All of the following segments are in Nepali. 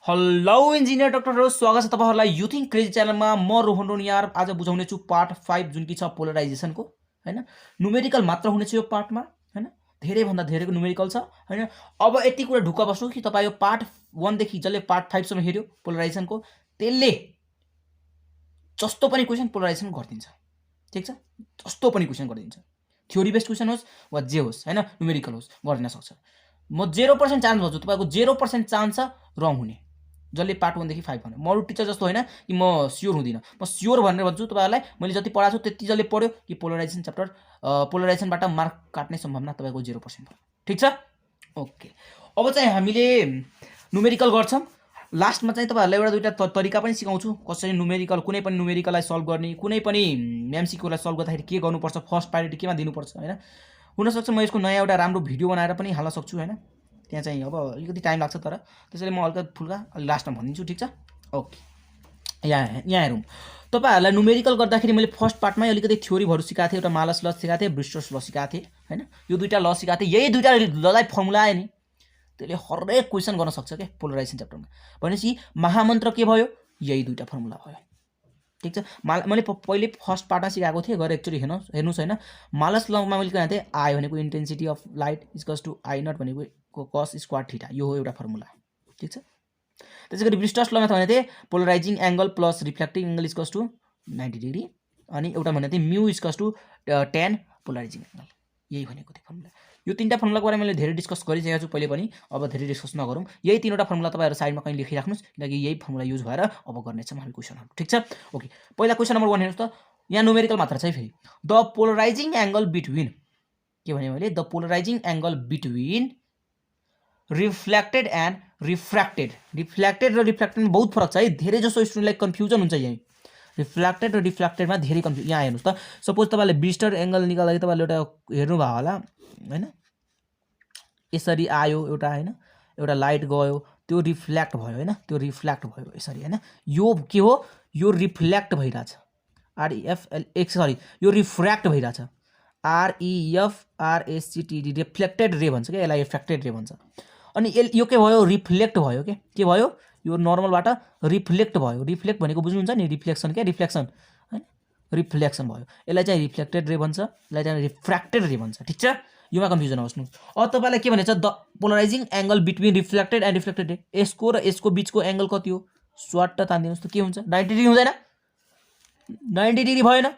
हेलो इन्जिनियर डाक्टरहरू, स्वागत छ तपाईहरुलाई युथिङ क्रेजी च्यानलमा। म रोहन रोनियार आज बुझाउने छु पार्ट 5 जुन कि छ पोलराइजेसनको हैन। न्युमेरिकल मात्र हुनेछ यो पार्टमा हैन, धेरै भन्दा धेरैको न्युमेरिकल छ हैन। अब यति कुरा ढुक्क बस्नु कि तपाई यो पार्ट 1 देखि जसले पार्ट 5 सम्म हेर्यो पोलराइजेसनको त्यसले जस्तो पनि क्वेशन पोलराइजेसन गरिदिन्छ। ठीक छ, जस्तो पनि क्वेशन गरिदिन्छ, थ्योरी बेस्ड क्वेशन होस् वा जे होस् हैन, न्युमेरिकल होस् गरिदिन सक्छ। म 0% चान्स भन्छु, तपाईको 0% चान्स छ रङ हुने जसले पार्ट 1 देखि 5 भन्यो। म अरू टिचर जस्तो होइन कि म स्योर हुँदिनँ, म स्योर भनेर भन्छु तपाईँहरूलाई। मैले जति पढाएको छु त्यति जसले पढ्यो कि पोलराइजेसन च्याप्टर पोलराइजेसनबाट मार्क काट्ने सम्भावना तपाईँको 0% भयो। ठिक छ, ओके। अब चाहिँ हामीले न्युमेरिकल गर्छौँ। लास्टमा चाहिँ तपाईँहरूलाई एउटा दुईवटा तरिका पनि सिकाउँछु कसरी न्युमेरिकल, कुनै पनि न्युमेरिकललाई सल्भ गर्ने, कुनै पनि एमसिक्यूलाई सल्भ गर्दाखेरि के गर्नुपर्छ, फर्स्ट प्रायोरिटी केमा दिनुपर्छ होइन। हुनसक्छ म यसको नयाँ एउटा राम्रो भिडियो बनाएर पनि हाल्न सक्छु होइन, त्यहाँ चाहिँ अब अलिकति टाइम लाग्छ, तर त्यसैले म हल्का फुल्का अलि लास्टमा भनिदिन्छु। ठिक छ, ओके। यहाँ हेरौँ, तपाईँहरूलाई न्युमेरिकल गर्दाखेरि मैले फर्स्ट पार्टमै अलिकति थ्योरीहरू सिकाएको थिएँ। एउटा मालस ल सिकाएको थिएँ, ब्रिस्टर्स ल सिकाएको थिएँ होइन। यो दुईवटा ल सिकाएको थिएँ, यही दुईवटा ललाई फर्मुला आयो नि, त्यसले हरेक क्वेसन गर्न सक्छ क्या पोलराइजेसन च्याप्टरमा। भनेपछि महामन्त्र के भयो, यही दुईवटा फर्मुला भयो। ठिक छ, मैले पहिले फर्स्ट पार्टमा सिकाएको थिएँ, गएर एक्चुअली हेर्नुहोस् होइन। मालस लमा मैले भनेको थिएँ आई भनेको intensity of light equals to I naught भनेको कस स्क्वायर थीटा, यो हो एउटा फर्मुला। ठिक छ, त्यसै गरी ब्रिस्टर्स लमा भनेको थिएँ polarising angle plus reflecting angle equals to 90 degree, अनि एउटा भनेको थिएँ mu equals to tan polarising angle, यही भनेको थियो फर्मुला। यो तीनटा फर्मुलाको बारेमा मैले धेरै डिस्कस गरिसकेको छु पहिले पनि, अब धेरै डिस्कस नगरौँ। यही तीनवटा फर्मुला तपाईँहरू साइडमा कहीँ लेखिराख्नुहोस्, किनकि यही फर्मुला युज भएर अब गर्नेछौँ हामी क्वेसनहरू। ठिक छ, ओके। पहिला क्वेसन नम्बर 1 हेर्नुहोस् त, यहाँ न्युमेरिकल मात्र छ है फेरि। द पोलराइजिङ एङ्गल बिट्विन, के भने मैले, the polarizing angle between reflected and refracted. Reflected र रिफ्र्याक्टेडमा बहुत फरक छ है, धेरै जसो स्टुडेन्टलाई कन्फ्युजन हुन्छ यहीँ। रिफ्लेक्टेड र रिफ्र्याक्टेडमा धेरै कन्फ्युजन। यहाँ हेर्नुहोस् त, सपोज तपाईँले ब्रिस्टर एङ्गल निकाल्दाखेरि तपाईँले एउटा हेर्नुभयो होला होइन, यसरी आयो एउटा होइन, एउटा लाइट गयो, त्यो रिफ्लेक्ट भयो होइन, त्यो रिफ्लेक्ट भयो यसरी होइन। यो के हो, यो रिफ्लेक्ट भइरहेछ, सरी यो रिफ्र्याक्ट भइरहेछ, REFRACTED, रिफ्लेक्टेड रे भन्छ क्या यसलाई, रिफ्र्याक्टेड रे भन्छ। अनि यो के भयो, रिफ्लेक्ट भयो के भयो, यो नर्मलबाट रिफ्लेक्ट भयो। रिफ्लेक्ट भनेको बुझ्नुहुन्छ नि, रिफ्लेक्सन क्या, रिफ्लेक्सन होइन, रिफ्लेक्सन भयो। यसलाई चाहिँ रिफ्लेक्टेड रे भन्छ, यसलाई चाहिँ रिफ्र्याक्टेड रे भन्छ। ठिक छ, योमा कन्फ्युजन नहोस्। अब तपाईँलाई के भनेछ, the polarizing angle between reflected and reflected रे, यसको र यसको बिचको एङ्गल कति हो, स्वाट तानिदिनुहोस् त, के हुन्छ, 90 डिग्री हुँदैन, 90 डिग्री भएन,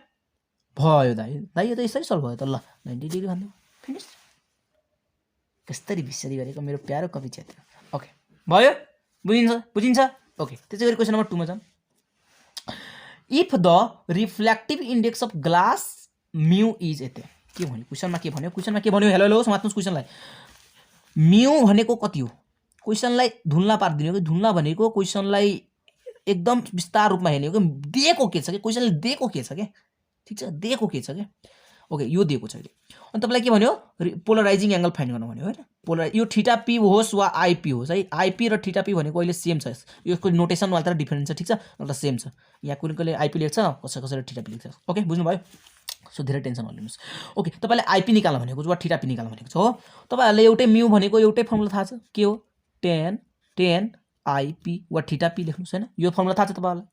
भयो दाइ यो त यसरी सल्भ भयो त, ल 90 डिग्री भन्नु, फिनिस। कस्तरी भिसरी गरेको मेरो प्यारो कवि क्षेत्र। ओके, भयो, बुझिन्छ। ओके, त्यसै गरी क्वेसन नम्बर 2 मा जाउँ। If the reflective index of glass mu is यति, के भन्यो क्वेसनमा, के भन्यो, हेलो समात्नुहोस् क्वेसनलाई। म्यू भनेको कति हो, क्वेसनलाई धुल्ला पारिदिने हो कि, धुल्ला भनेको क्वेसनलाई एकदम विस्तार रूपमा हेर्ने हो कि, दिएको के छ कि, क्वेसनले दिएको के छ क्या। ठिक छ, दिएको के छ क्या, ओके, यो दिएको छ। अनि तपाईँलाई के भन्यो, पोलराइजिङ एङ्गल फाइन्ड गर्नु भन्यो होइन। यो थीटा पी होस् वा आइपी होस् है, आइपी र थीटा पी भनेको अहिले सेम छ, यसको नोटेसन मात्र डिफरेन्स छ। ठिक छ, मतलब सेम छ। यहाँ कुनै आइपी लेख्छ, कसैले थीटा पी लेख्छ। ओके, बुझ्नुभयो, सो धेरै टेन्सन नलिनुहोस्। ओके, तपाईँले आइपी निकाल्न भनेको वा थीटा पी निकाल्न भनेको छ हो। तपाईँहरूले एउटै म्यू भनेको एउटै फर्मुला थाहा छ, के हो, tan आइपी वा थीटा पी लेख्नुहोस् होइन। यो फर्मुला थाहा छ तपाईँहरूलाई,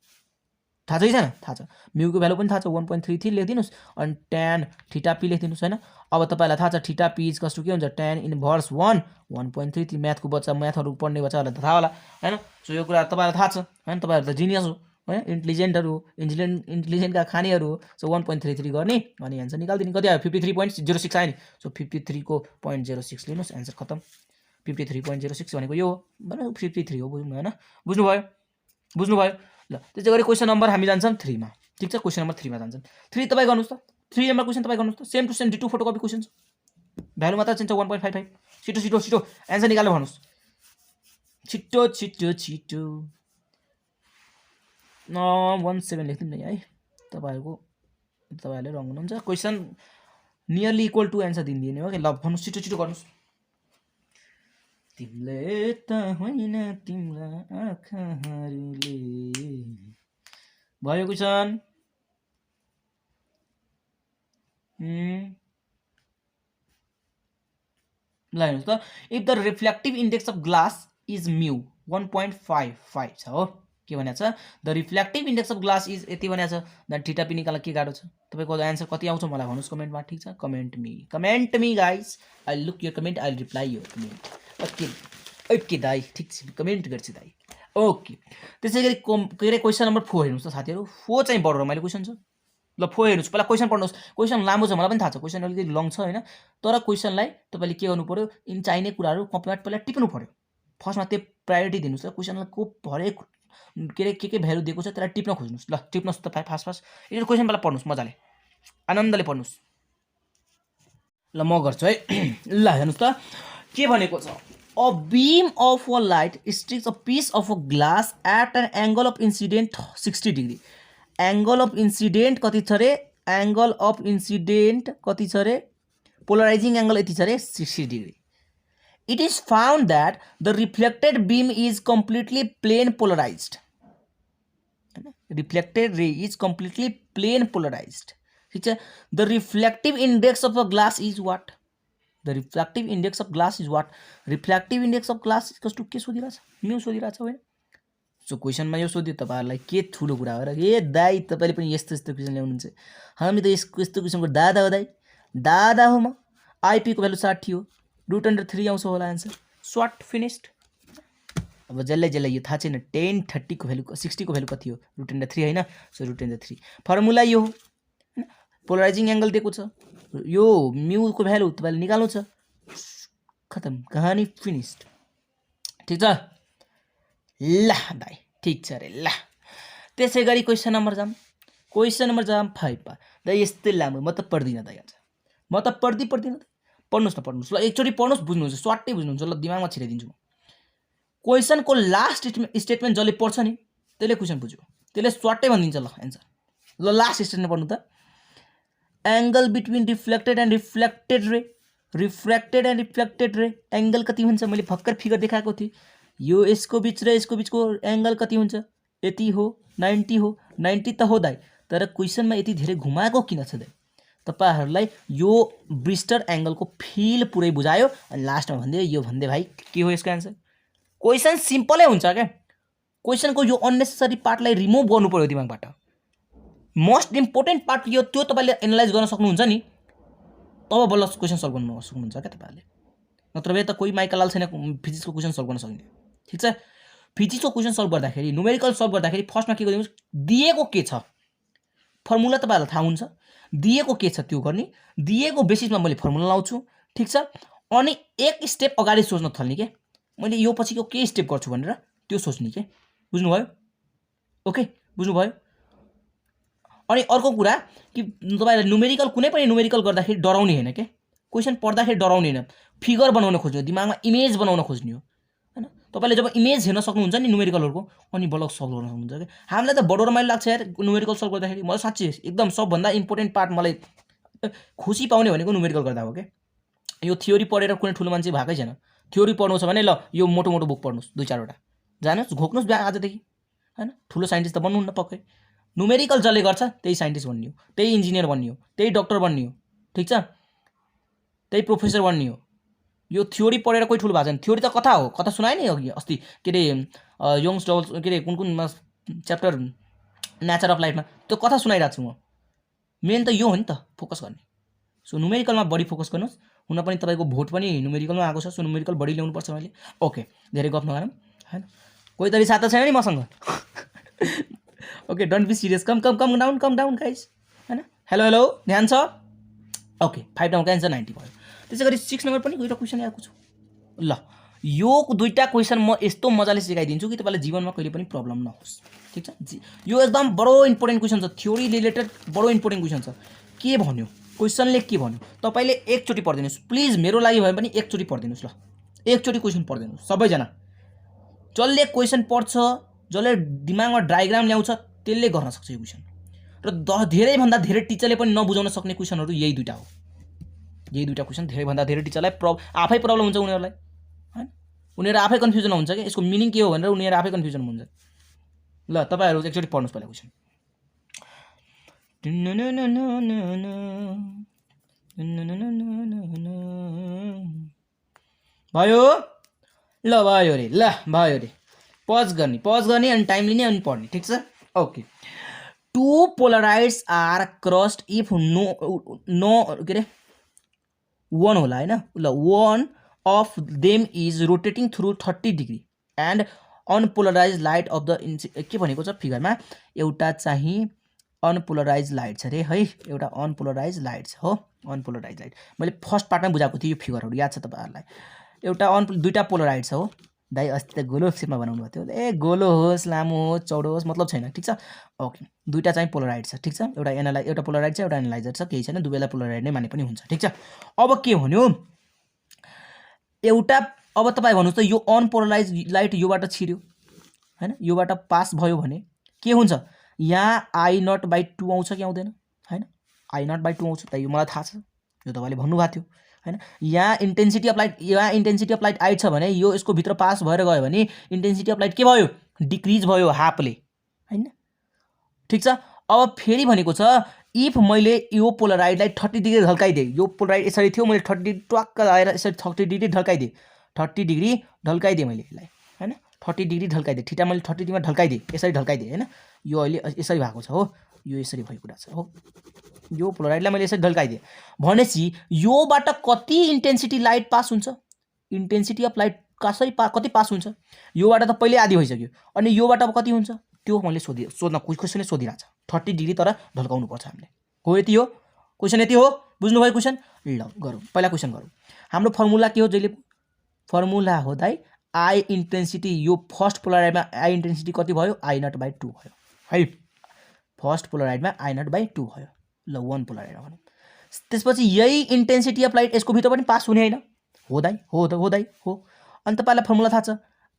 थाहा छ कि छैन, थाहा छ। म्यूको भ्यालु पनि थाहा छ, 1.33 लेखिदिनुहोस्, अनि tan थीटा पी लेखिदिनुहोस् होइन। अब तपाईँलाई थाहा छ थीटा पी इक्वल्स टु के हुन्छ, tan इन्भर्स 1.33। म्याथको बच्चा, म्याथहरू पढ्ने बच्चाहरूलाई त थाहा होला होइन। सो यो कुरा तपाईँलाई थाहा छ होइन, तपाईँहरू त जिनियस हो होइन, इन्टेलिजेन्टहरू, इन्टेलिजेन्टका खानेहरू हो। सो 1.33 गर्ने अनि एन्सर निकालिदिने, कति आयो, 53.06 आयो नि। सो 53 को 0.06 लिनुहोस्, एन्सर खतम। 53.06 भनेको यो हो, 53 हो, बुझ्नु होइन, बुझ्नुभयो। ल त्यसै गरी क्वेसन नम्बर हामी जान्छौँ 3 मा। ठिक छ, क्वेसन नम्बर 3 मा जान्छौँ। 3 तपाईँ गर्नुहोस् त, 3 नम्बर क्वेसन तपाईँ गर्नुहोस् त, same to same ditto photocopy question छ, भ्यालु मात्र चेन्ज छ 1.55। छिटो एन्सर निकालेर भन्नुहोस्, छिटो 17 लेखिदिनु नि है, तपाईँहरूले रङ हुनुहुन्छ। Question nearly equal to answer दिने हो कि, ल भन्नुहोस्, छिटो गर्नुहोस्। तिमीले त होइन तिम्रा आँखाहरूले, भयो क्वेसन। ल हेर्नुहोस् त, if the reflective index of glass is mu, 1.55 छ हो। के भनेको छ the reflective index of glass is यति भनेको छ। देन थीटा पी निकाल्न के गाह्रो छ? तपाईँको एन्सर कति आउँछ मलाई भन्नुहोस् कमेन्टमा। ठिक छ, comment me guys, I look your comment, I reply your comment. Okay दाइ, ठिक छ, कमेन्ट गर्छु दाइ। ओके, त्यसै गरी के अरे क्वेसन नम्बर 4 हेर्नुहोस् त साथीहरू। 4 चाहिँ बडो रमाइलो क्वेसन छ। ल 4 हेर्नुहोस्, पहिला क्वेसन पढ्नुहोस्। क्वेसन लामो छ, मलाई पनि थाहा छ, क्वेसन अलिकति लङ छ होइन, तर क्वेसनलाई तपाईँले के गर्नु पऱ्यो, इन चाहिने कुराहरू कपीमा पहिला टिप्नु पऱ्यो। फर्स्टमा त्यो प्रायोरिटी दिनुहोस् ल, क्वेसनलाई को हरेक के भ्यालु दिएको छ त्यसलाई टिप्न खोज्नुहोस्। ल टिप्नुहोस् त फास्ट यो क्वेसन पहिला पढ्नुहोस्, मजाले आनन्दले पढ्नुहोस्। ल म गर्छु है। ल हेर्नुहोस् त के भनेको छ, a beam of a light strikes a piece of a glass at an angle of incident 60 degree. Angle of incident कति छ रे? एंगल अफ इन्सिडेन्ट कति छ रे? पोलराइजिङ एंगल यति छ रे 60 degree. It is found that the reflected beam is completely plane polarized. Reflected ray is completely plane polarized. The reflective index of a glass is what? The reflective index of glass is what? Reflective index of glass equals to के सोधिरहेछ? म्यू सोधिरहेछ होइन? सो क्वेसनमा यो सोध्यो तपाईहरुलाई, के ठुलो कुरा हो र? ए दाइ तपाईले पनि यस्तो यस्तो क्वेसन ल्याउनुहुन्छ। हामी त यस्तो क्वेसनको दादा हो दाइ, दादा हो म। आइपी को भ्यालु 60 हो, √3 आउँछ होला आन्सर। Short finished. अब जसले यो थाहा छैन 10 30 को भ्यालु 60 को भ्यालु कति हो? √3 हैन, सो √3। फर्मुला यो हो, पोलराइजिङ एंगल दिएको छ, यो म्यू को भ्यालु तपाईले निकाल्नु छ, खतम, कहानी फिनिश्ड। ठीक छ ल दाइ, ठीक छ रे ल। त्यसै गरी क्वेसन नम्बर जाम 5 द यस्तै लामो म त पढ्दिन दाइ आज, म त पढ्दिन। पढ्नुस् न पढ्नुस् ल, एकचोटी पढ्नुस्, बुझ्नुहुन्छ, स्वाटै बुझ्नुहुन्छ ल, दिमागमा छिराइदिन्छु म। क्वेसनको लास्ट स्टेटमेन्ट जसले पढ्छ नि त्यसले क्वेसन बुझ्यो, त्यसले स्वाटै भनिदिन्छ ल एन्सर। ल लास्ट स्टेटमेन्ट पढ्नु त। Angle between reflected and reflected ray, refracted and reflected ray angle कति हुन्छ? मैले भर्खर फिगर देखाएको थिएँ। यो यसको बीच र यसको बीचको एंगल कति हुन्छ? यति हो, 90 हो। 90 त हो दाइ, तर क्वेसनमा यति धेरै घुमाएको किन छ दाइ? तपाईहरुलाई यो ब्रिस्टर एंगलको फिल पुरै बुझायो अनि लास्टमा भन्दै यो भन्दै भाइ के हो यसको आन्सर? क्वेसन सिम्पलै हुन्छ क्या, क्वेसनको यो अननेसेसरी पार्टलाई रिमुभ गर्नु पर्यो दिमागबाट। मोस्ट इम्पोर्टेन्ट पार्ट यो, त्यो तपाईले एनालाइज गर्न सक्नुहुन्छ नि, तब बल्ल क्वेसन सल्भ गर्न सक्नुहुन्छ क्या तपाईहरुले। नत्र भए त कोही माइका लाल छैन फिजिक्सको क्वेसन सल्भ गर्न सक्ने। ठीक छ, फिजिक्सको क्वेसन सल्भ गर्दाखेरि, न्युमेरिकल सल्भ गर्दाखेरि फर्स्टमा के गरिदिनुस्, दिएको के छ फर्मुला तपाईहरुलाई थाहा हुन्छ, दिएको के छ त्यो गर्ने, दिएको बेसिसमा मैले फर्मुला लाउँछु। ठीक छ, अनि एक स्टेप अगाडि सोच्न थाल्ने के, मैले यो पछिको के स्टेप गर्छु भनेर त्यो सोच्ने के। बुझ्नुभयो? ओके, बुझ्नुभयो? अनि अर्को कुरा कि तपाईले न्युमेरिकल कुनै पनि न्युमेरिकल गर्दाखेरि डराउने हैन के, क्वेसन पढ्दाखेरि डराउने हैन, फिगर बनाउन खोज्ने हो, दिमागमा इमेज बनाउन खोज्ने हो हैन। तपाईले जब इमेज हेर्न सक्नुहुन्छ नि न्युमेरिकलहरुको, अनि बल्ल सल्भ गर्न सक्नुहुन्छ के। हामीलाई त बडो रमाइलो लाग्छ यार न्युमेरिकल सल्भ गर्दाखेरि। म साच्चै एकदम सबभन्दा इम्पोर्टेन्ट पार्ट मलाई खुसी पाउने भनेको न्युमेरिकल गर्दा हो के। यो थ्योरी पढेर कुनै ठुलो मान्छे भएकै छैन। थ्योरी पढ्नु छ भने ल यो मोटो मोटो बुक पढ्नुस्, 2 4 वटा, जानुस् घोक्नुस् बिहा आजदेखि हैन। ठुलो साइन्टिस्ट त बन्नुहुन्न पक्कै। न्युमेरिकल जसले गर्छ त्यही साइन्टिस्ट बन्ने हो, त्यही इन्जिनियर बन्ने हो, त्यही डक्टर बन्ने हो। ठीक छ, त्यही प्रोफेसर बन्ने हो। यो थ्योरी पढेर कोही ठुलो भएको छैन। थ्योरी त कथा हो, कथा सुनाए नि अघि अस्ति के रे यङ्स डल्स के रे कुन च्याप्टर नेचर अफ लाइफमा, त्यो कथा सुनाइरहेको छु म। मेन त यो हो नि त, फोकस गर्ने। सो न्युमेरिकलमा बढी फोकस गर्नुहोस्। हुन पनि तपाईको भोट पनि न्युमेरिकलमा आएको छ, सो न्युमेरिकल बढी ल्याउनु पर्छ मैले। ओके, धेरै गफ नगरौँ हैन, कोही त रिसाता छैन नि मसँग। Okay, don't be serious, come down guys हैन। हेलो हेलो, ध्यान छ? ओके, 5 नम्बरको एन्सर 90 भयो। त्यसै गरी 6 नम्बर पनि दुईटा क्वेसन ल्याएको छु। ल यो दुईटा क्वेसन म यस्तो मजाले सिकाइदिन्छु कि तपाईलाई जीवनमा कहिले पनि प्रब्लम नहोस्। ठीक छ, यो एकदम बडो इम्पोर्टेन्ट क्वेसन छ, थ्योरी रिलेटेड बडो इम्पोर्टेन्ट क्वेसन छ। के भन्यो क्वेसनले, के भन्यो तपाईले एकचोटी पढ्दिनुस् प्लिज, मेरो लागि भए पनि एकचोटी पढ्दिनुस् ल, एकचोटी क्वेसन पढ्दिनुस् सबैजना। जसले क्वेसन पढ्छ, जसले दिमागमा डायग्राम ल्याउँछ त्यसले गर्न सक्छ यो क्वेसन। र धेरै भन्दा धेरै टिचरले पनि नबुझाउन सक्ने क्वेसनहरु यही दुईटा हो। यही दुईटा क्वेसन धेरै भन्दा धेरै टिचरलाई आफै प्रब्लम हुन्छ उनीहरुलाई हैन, उनीहरु आफै कन्फ्युजन हुन्छ के यसको मिनिङ के हो भनेर उनीहरु आफै कन्फ्युजन हुन्छ। ल तपाईहरु एकचोटी पढ्नुस् पहिला क्वेसन। भयो ल, भयो रे, ल भयो रे। पज गर्ने अनि टाइम लिने अनि पढ्ने, ठिक छ। Okay, two polaroids are crossed if no के अरे वान होला होइन, ल one of them is rotating through 30 degree and unpolarized light of the के भनेको छ फिगरमा, एउटा चाहिँ अनपोलराइज लाइट छ अरे है, एउटा अनपोलराइज लाइट छ हो, अनपोलराइज लाइट। मैले फर्स्ट पार्टमा बुझाएको थिएँ यो फिगरहरू, याद छ तपाईँहरूलाई। एउटा दुईवटा पोलराइड छ हो दाइ, अस्ति त गोलो सेपमा बनाउनु भएको थियो, ए गोलो होस् लामो होस् चौडो होस् मतलब छैन, ठिक छ। ओके, दुईवटा चाहिँ पोलराइड छ, ठिक छ। एउटा पोलराइड छ, एउटा एनालाइजर छ, केही छैन, दुवैलाई पोलराइड नै माने पनि हुन्छ, ठिक छ। अब के भन्यो, एउटा अब तपाईँ भन्नुहोस् त यो अनपोलराइज लाइट योबाट छिर्यो होइन, योबाट पास भयो भने के हुन्छ, यहाँ I0/2 आउँछ कि आउँदैन होइन, I0/2 आउँछ त यो मलाई थाहा छ, यो तपाईँले भन्नुभएको थियो होइन। यहाँ इन्टेन्सिटी अफ लाइट आई छ भने यो यसको भित्र पास भएर गयो भने इन्टेन्सिटी अफ लाइट के भयो, डिक्रिज भयो हाफले होइन, ठिक छ। अब फेरि भनेको छ इफ मैले यो पोलराइडलाई 30 डिग्री ढल्काइदिएँ, यो पोलराइड यसरी थियो, मैले 30 डिग्री ट्वाक्क लगाएर यसरी 30 डिग्री ढल्काइदिएँ, 30 डिग्री ढल्काइदिएँ मैले यसलाई होइन, 30 डिग्री ढल्काइदिएँ, ठिटा मैले 30 डिग्रीमा ढल्काइदिएँ, यसरी ढल्काइदिएँ होइन, यो अहिले यसरी भएको छ हो, यो यसरी भएको कुरा छ हो, यो पोलराइडलाई मैले यसरी ढल्काइदिएँ भनेपछि योबाट कति इन्टेन्सिटी लाइट पास हुन्छ, इन्टेन्सिटी अफ लाइट कति पास हुन्छ, योबाट त पहिले आधी भइसक्यो, अनि योबाट अब कति हुन्छ त्यो मैले सोध्न क्वेसनले सोधिरहेको छ, 30 डिग्री तर ढल्काउनु पर्छ हामीले, हो यति हो क्वेसन, यति हो, बुझ्नुभयो क्वेसन। ल गरौँ, पहिला क्वेसन गरौँ। हाम्रो फर्मुला के हो, जहिले फर्मुला हो दाइ आई इन्टेन्सिटी, यो फर्स्ट पोलराइडमा आई इन्टेन्सिटी कति भयो, I0/2 भयो है, फर्स्ट पोलराइडमा I0/2 भयो, ल वान पोलराइडमा भनौँ। त्यसपछि यही इन्टेन्सिटी अफ लाइट यसको भित्र पनि पास हुने होइन, हो दाइ हो दाइ हो। अनि तपाईँलाई फर्मुला थाहा छ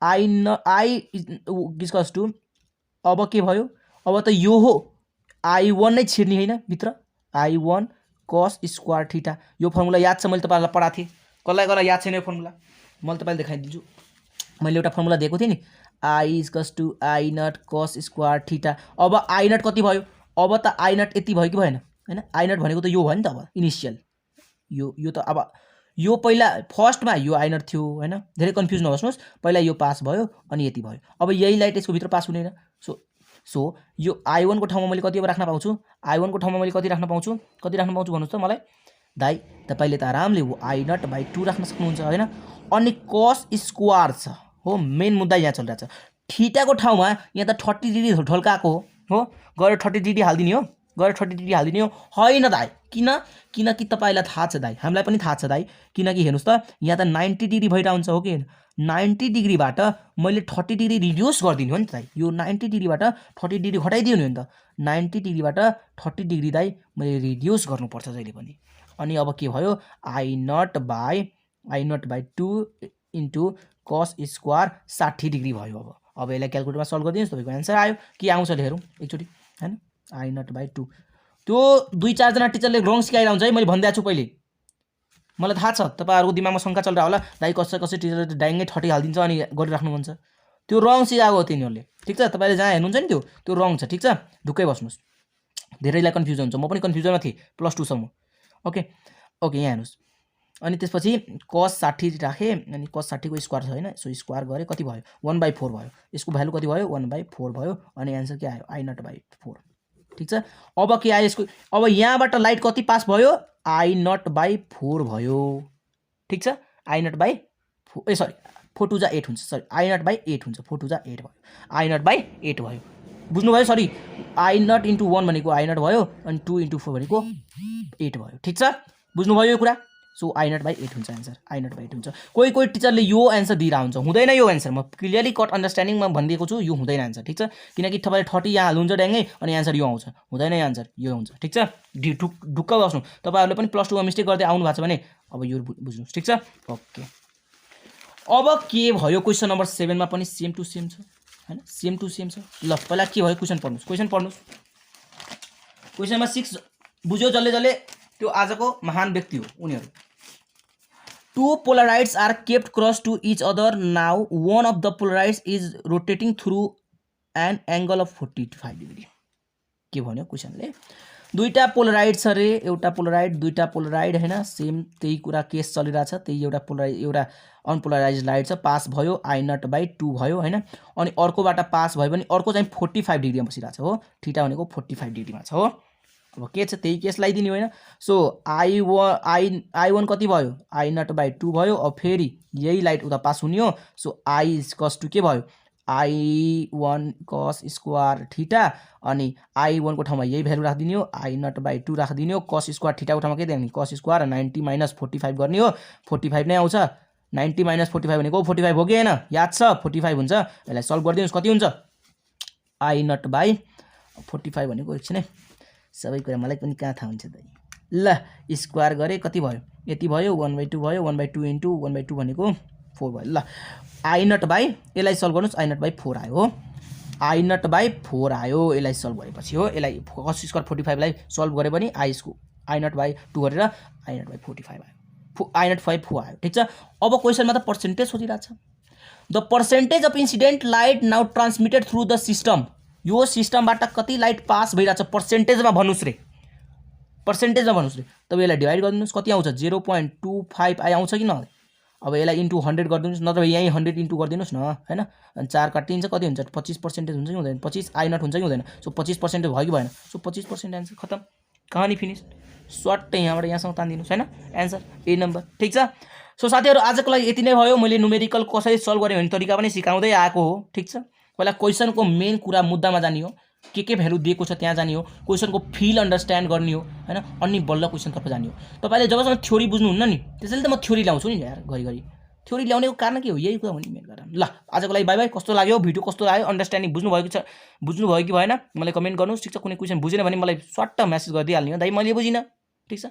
I=2, अब के भयो, अब त यो हो I1 नै छिर्ने होइन भित्र, I1 cos स्क्वायर थीटा, यो फर्मुला याद छ, मैले तपाईँलाई पढाएको थिएँ, कसलाई याद छैन यो फर्मुला, मैले तपाईँलाई देखाइदिन्छु। मैले एउटा फर्मुला दिएको थिएँ नि, I=I0 cos स्क्वायर थीटा। अब I0 कति भयो, अब त I0 यति भयो कि भएन होइन, I0 भनेको त यो भयो नि त, अब इनिसियल यो त अब यो पहिला फर्स्टमा यो I0 थियो होइन, धेरै कन्फ्युज नबस्नुहोस्, पहिला यो पास भयो अनि यति भयो, अब यही लाइट यसको भित्र पास हुँदैन, सो यो I1 को ठाउँमा मैले कति अब राख्न पाउँछु, I1 को ठाउँमा मैले कति राख्न पाउँछु भन्नुहोस् त मलाई दाइ, तपाईँले त आरामले I0/2 राख्न सक्नुहुन्छ होइन। अनि कस स्क्वायर छ हो, मेन मुद्दा यहाँ चलिरहेको छ, थीटाको ठाउँमा यहाँ त 30 डिग्री ढल्काएको हो, गएर 30 डिग्री हालिदिने हो, होइन दाइ, किनकि तपाईँलाई थाहा छ दाइ, हामीलाई पनि थाहा छ दाइ, किनकि हेर्नुहोस् त यहाँ त 90 डिग्री भइरहेको हुन्छ हो कि, 90 डिग्रीबाट मैले 30 डिग्री रिड्युस गरिदिने हो नि त दाइ, यो 90 डिग्रीबाट 30 डिग्री घटाइदिनु हो नि त, 90 डिग्रीबाट 30 डिग्री दाइ मैले रिड्युस गर्नुपर्छ जहिले पनि। अनि अब के भयो, I0/2 into cos square 60 degree भयो। अब यसलाई क्यालकुलेटरमा सल्भ गरिदिनुहोस्, तपाईँको एन्सर आयो, के आउँछ हेरौँ एकचोटि होइन, I0/2। त्यो 2-4 जना टिचरले रङ सिकाइरहन्छ है, मैले भनिदिएको छु पहिले, मलाई थाहा छ तपाईँहरूको दिमागमा शङ्का चलिरहेको होला, दाइ कसै टिचरले डाइरेक्टै 30 हालिदिन्छ अनि गरिराख्नुहुन्छ, त्यो रङ सिकाएको हो तिनीहरूले, ठिक छ। तपाईँले जहाँ हेर्नुहुन्छ नि त्यो रङ छ, ठिक छ, ढुक्कै बस्नुहोस्, धेरैलाई कन्फ्युजन हुन्छ, म पनि कन्फ्युजनमा थिएँ +2 सम्म। ओके यहाँ हेर्नुहोस्, अनि त्यसपछि cos 60 राखेँ, अनि cos 60 को स्क्वायर छ होइन, सो स्क्वायर गरे कति भयो, 1/4 भयो, यसको भ्यालु कति भयो, 1/4 भयो, अनि एन्सर के आयो, I0/4, ठिक छ। अब के आयो यसको, अब यहाँबाट लाइट कति पास भयो, I0/4 भयो, ठिक छ, I0/4 सरी 4 2 जा 8 हुन्छ, सरी I0/8 हुन्छ, 4 2 जा 8 भयो, I0/8 भयो, बुझ्नुभयो, सरी I0 × 1 भनेको I0 भयो, अनि 2 × 4 भनेको 8 भयो, ठिक छ, बुझ्नुभयो यो कुरा। सो I0/8 हुन्छ एन्सर, I0/8 हुन्छ। कोही टिचरले यो एन्सर दिइरहेको हुन्छ, हुँदैन यो एन्सर, म क्लियरली कट अन्डरस्ट्यान्डिङमा भनिदिएको छु, यो हुँदैन एन्सर, ठिक छ, किनकि तपाईँले 30 यहाँ हाल्नुहुन्छ ड्याङ्गै अनि एन्सर यो आउँछ, हुँदैन यो एन्सर, यो हुन्छ, ठिक छ। ढुक्क बस्नु, तपाईँहरूले पनि +2 मा मिस्टेक गर्दै आउनु भएको छ भने अब यो बुझ्नुहोस्, ठिक छ। ओके, अब के भयो, क्वेसन नम्बर 7 मा पनि सेम टु सेम छ होइन, सेम टु सेम छ। ल पहिला के भयो क्वेसन पढ्नुहोस्, क्वेसनमा 6 बुझ्यो जसले त्यो आजको महान व्यक्ति हो उनीहरू। 2 polaroids are kept cross to each other, now one of the polaroids is rotating through an angle of 45 degree. के भन्यो क्वेसनले, दुईटा पोलराइड छ रे, एउटा पोलराइड दुईटा पोलराइड हैन, सेम त्यही कुरा केस चलिरहेछ। त्यही एउटा पोलराइड एउटा अनपोलराइज लाइट छ, पास भयो I0/2 भयो हैन। अनि अर्कोबाट पास भयो भने अर्को चाहिँ 45 डिग्रीमा बसिरहेछ हो, थीटा भनेको 45 डिग्रीमा छ हो। अब के छ त्यही केस लगाइदिने होइन। सो I1 कति भयो I0/2 भयो। अब फेरि यही लाइट उता पास हुने हो। सो I(cos2) के भयो I1 cos स्क्वायर थीटा, अनि I1 को ठाउँमा यही भ्यालु राखिदिने हो, I0/2 राखिदिने हो। cos स्क्वायर थीटा को ठाउँमा के दिने cos स्क्वायर 90 - 45 गर्ने हो, 45 नै आउँछ। 90 - 45 भनेको 45 हो कि हैन, याद छ 45 हुन्छ। यसलाई सल्भ गरिदिनुस्, कति हुन्छ I0/45 भनेको एकछिन है, सबै कुरा मलाई पनि कहाँ थाहा हुन्छ त। ल स्क्वायर गरे कति भयो, यति भयो 1/2 भयो, 1/2 इन्टु 1/2 भनेको 4 भयो। ल I0 यसलाई सल्भ गर्नुस्, I0/4 आयो हो, I0/4 आयो यसलाई सल्भ गरेपछि हो। यसलाई cos स्क्वायर 45 लाई सल्भ गरे पनि I0/2 गरेर I0/45 आयो, I0/4 आयो। ठीक छ। अब क्वेसनमा त पर्सेन्टेज सोधिरहेछ। The percentage of incident light now transmitted through the system, यो सिस्टमबाट कति लाइट पास भइरहेछ पर्सेन्टेजमा भन्नुस् रे, पर्सेन्टेजमा भन्नुस् रे। तब यसलाई डिभाइड गरिदिनुस्, कति आउँछ 0.25 आउँछ कि न। अब यसलाई इन्टु 100 गरिदिनुस्, नत्र यहीँ 100 इन्टु गरिदिनुस् न हैन। अनि 4 काटिन्छ, कति हुन्छ 25% हुन्छ कि हुँदैन, 25 I0 हुन्छ कि हुँदैन। सो 25% भयो कि भएन, सो 25% एन्सर खतम, कहानी फिनिस। स्वाट्टै यहाँबाट यहाँसम्म तानिदिनुस् हैन, एन्सर ए नम्बर। ठीक छ। सो साथीहरु आजको लागि यति नै भयो। मैले न्युमेरिकल कसरी सल्भ गर्ने भन्ने तरिका पनि सिकाउँदै आएको हो। ठीक छ। पहिला क्वेसनको मेन कुरा मुद्दामा जाने हो, के भ्यालु दिएको छ त्यहाँ जाने हो, क्वेसनको फिल अन्डरस्ट्यान्ड गर्ने हो हैन, अनि बल्ल क्वेसनतर्फ जाने हो। तपाईले जबसम्म थ्योरी बुझ्नुहुन्न नि, त्यसैले त म थ्योरी ल्याउँछु नि यार, घरिघरि थ्योरी ल्याउनेको कारण के हो, यही कुरा हो नि मेन कारण। ल आजको लागि बाइ बाइ। कस्तो लाग्यो भिडियो, कस्तो लाग्यो, अन्डरस्ट्यान्डिङ बुझ्नुभयो कि भएन मलाई कमेन्ट गर्नुस्। ठीक छ। कुनै क्वेसन बुझेन भने मलाई स्वाट्ट मेसेज गरिदिइहाल्नु हो, दाइ मैले बुझिन। ठीक छ।